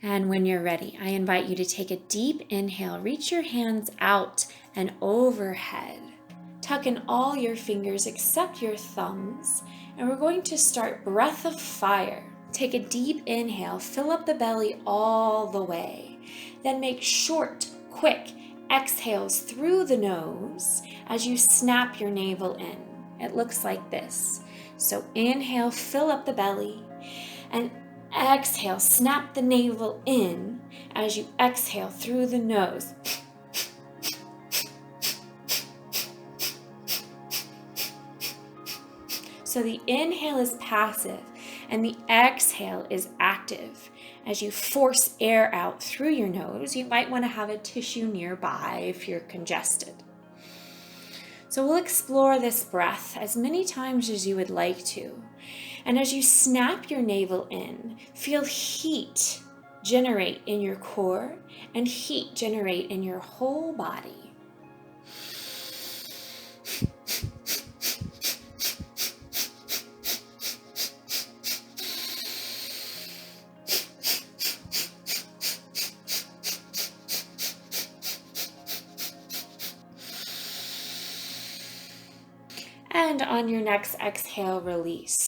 And when you're ready, I invite you to take a deep inhale. Reach your hands out and overhead. Tuck in all your fingers except your thumbs. And we're going to start breath of fire. Take a deep inhale, fill up the belly all the way. Then make short, quick exhales through the nose as you snap your navel in. It looks like this. So inhale, fill up the belly, and exhale, snap the navel in as you exhale through the nose. So the inhale is passive and the exhale is active. As you force air out through your nose, you might want to have a tissue nearby if you're congested. So we'll explore this breath as many times as you would like to. And as you snap your navel in, feel heat generate in your core and heat generate in your whole body. And on your next exhale, release.